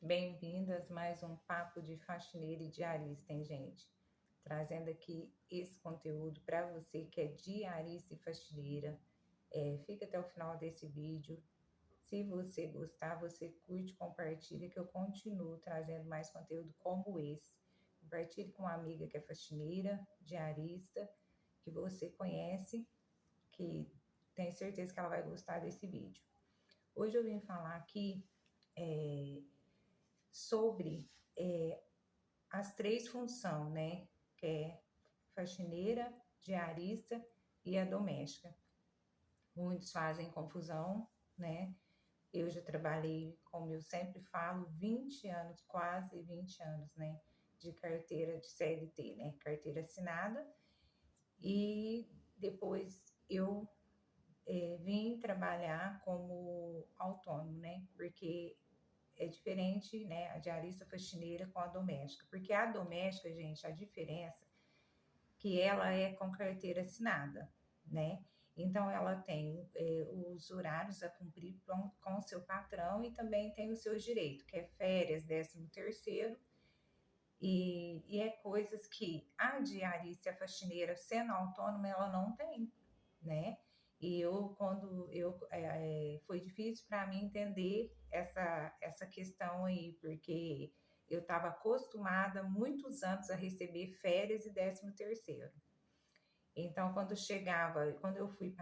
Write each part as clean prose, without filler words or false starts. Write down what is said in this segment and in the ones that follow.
Bem-vindas mais um papo de faxineira e diarista, hein, gente? Trazendo aqui esse conteúdo para você que é diarista e faxineira. Fica até o final desse vídeo. Se você gostar, você curte, compartilha, que eu continuo trazendo mais conteúdo como esse. Compartilhe com uma amiga que é faxineira, diarista, que você conhece, que tem certeza que ela vai gostar desse vídeo. Hoje eu vim falar aqui sobre as três funções, né? Que é faxineira, diarista e a doméstica. Muitos fazem confusão, né? Eu já trabalhei, como eu sempre falo, 20 anos, quase 20 anos, né? De carteira de CLT, né? Carteira assinada. E depois eu vim trabalhar como autônomo, né? Porque é diferente, né, a diarista faxineira com a doméstica, porque a doméstica, gente, a diferença é que ela é com carteira assinada, né? Então ela tem os horários a cumprir com o seu patrão e também tem os seus direitos, que é férias, 13º, e é coisas que a diarista e a faxineira, sendo autônoma, ela não tem, né? E foi difícil para mim entender essa questão aí, porque eu estava acostumada há muitos anos a receber férias e 13º. Então, quando eu fui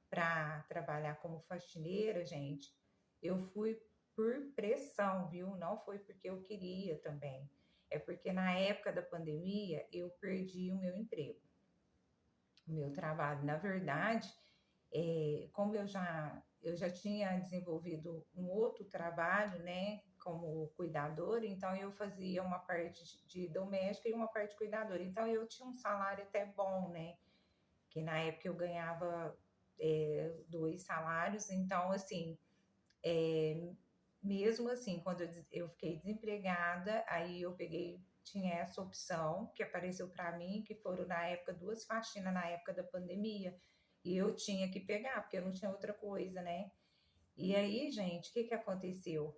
para trabalhar como faxineira, gente, eu fui por pressão, viu? Não foi porque eu queria também. É porque na época da pandemia eu perdi o meu emprego, o meu trabalho. Na verdade, como eu já tinha desenvolvido um outro trabalho, né, como cuidadora, então eu fazia uma parte de doméstica e uma parte de cuidadora. Então eu tinha um salário até bom, né, que na época eu ganhava 2 salários. Então, assim, mesmo assim, quando eu fiquei desempregada, aí eu tinha essa opção que apareceu para mim, que foram na época 2 faxinas na época da pandemia, e eu tinha que pegar, porque eu não tinha outra coisa, né? E aí, gente, o que aconteceu?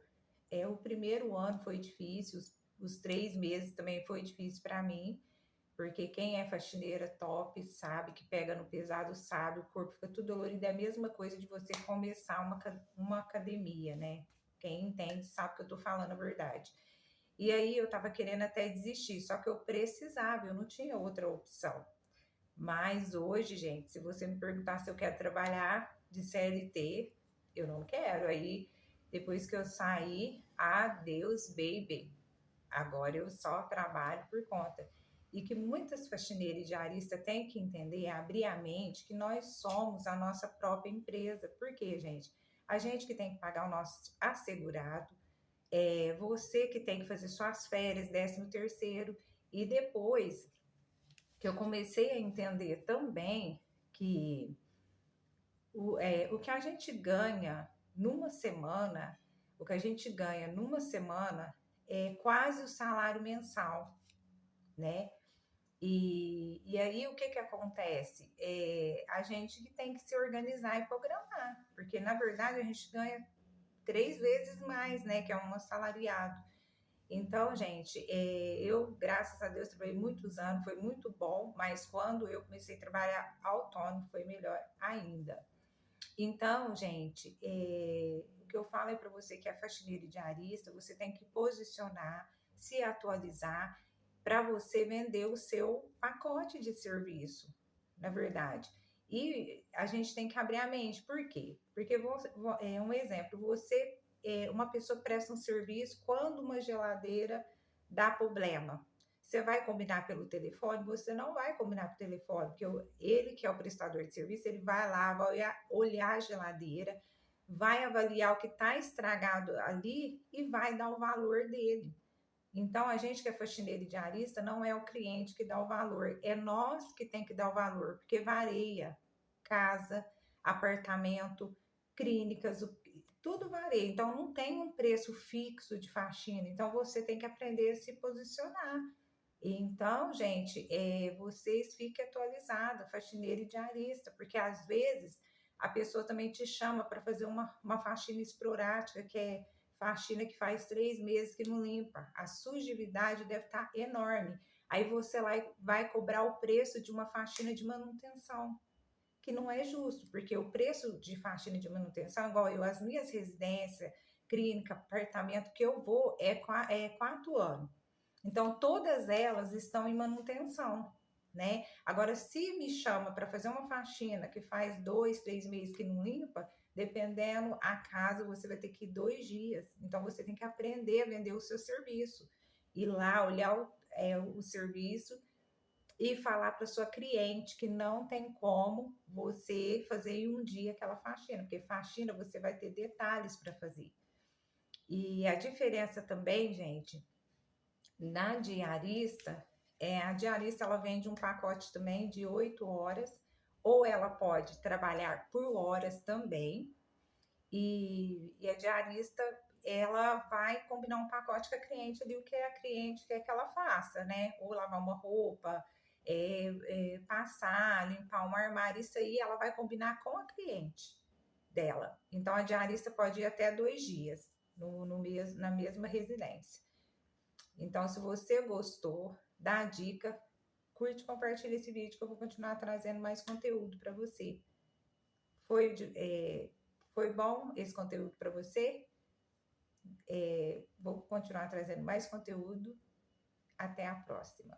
O primeiro ano foi difícil, os 3 meses também foi difícil para mim, porque quem é faxineira top sabe que pega no pesado, sabe, o corpo fica tudo dolorido. É a mesma coisa de você começar uma academia, né? Quem entende sabe que eu tô falando a verdade. E aí eu tava querendo até desistir, só que eu precisava, eu não tinha outra opção. Mas hoje, gente, se você me perguntar se eu quero trabalhar de CLT, eu não quero. Aí, depois que eu saí, adeus, baby. Agora eu só trabalho por conta. E que muitas faxineiras e diaristas têm que entender, abrir a mente, que nós somos a nossa própria empresa. Por quê, gente? A gente que tem que pagar o nosso assegurado, você que tem que fazer suas férias, 13º, e depois que eu comecei a entender também que o que a gente ganha numa semana, o que a gente ganha numa semana é quase o salário mensal, né? E aí o que acontece? A gente que tem que se organizar e programar, porque na verdade a gente ganha 3 vezes mais, né? Que é um assalariado. Então, gente, eu, graças a Deus, trabalhei muitos anos, foi muito bom, mas quando eu comecei a trabalhar autônomo, foi melhor ainda. Então, gente, o que eu falo é para você que é faxineiro e diarista, você tem que posicionar, se atualizar para você vender o seu pacote de serviço, na verdade. E a gente tem que abrir a mente. Por quê? Porque, um exemplo, uma pessoa presta um serviço quando uma geladeira dá problema. Você vai combinar pelo telefone? Você não vai combinar pelo telefone, porque ele que é o prestador de serviço, ele vai lá, vai olhar a geladeira, vai avaliar o que está estragado ali e vai dar o valor dele. Então, a gente que é faxineiro e diarista não é o cliente que dá o valor, é nós que tem que dar o valor, porque varia casa, apartamento, clínicas, tudo varia. Então, não tem um preço fixo de faxina. Então, você tem que aprender a se posicionar. Então, gente, vocês fiquem atualizados, faxineiro e diarista, porque às vezes a pessoa também te chama para fazer uma faxina esporádica, que é faxina que faz 3 meses que não limpa. A sujidade deve estar enorme. Aí você lá vai cobrar o preço de uma faxina de manutenção, que não é justo, porque o preço de faxina de manutenção, igual eu, as minhas residências, clínica, apartamento que eu vou, é 4 anos. Então, todas elas estão em manutenção, né? Agora, se me chama para fazer uma faxina que faz 2, 3 meses que não limpa, dependendo a casa, você vai ter que ir 2 dias. Então, você tem que aprender a vender o seu serviço. Ir lá, olhar o serviço e falar para sua cliente que não tem como você fazer em um dia aquela faxina, porque faxina você vai ter detalhes para fazer. E a diferença também, gente, na diarista, a diarista ela vende um pacote também de 8 horas, ou ela pode trabalhar por horas também, e a diarista ela vai combinar um pacote com a cliente ali, o que a cliente quer que ela faça, né? Ou lavar uma roupa, passar, limpar um armário, isso aí ela vai combinar com a cliente dela. Então a diarista pode ir até 2 dias na mesma residência. Então, se você gostou, dá a dica, curte e compartilha esse vídeo que eu vou continuar trazendo mais conteúdo para você. Foi, foi bom esse conteúdo para você? Vou continuar trazendo mais conteúdo. Até a próxima.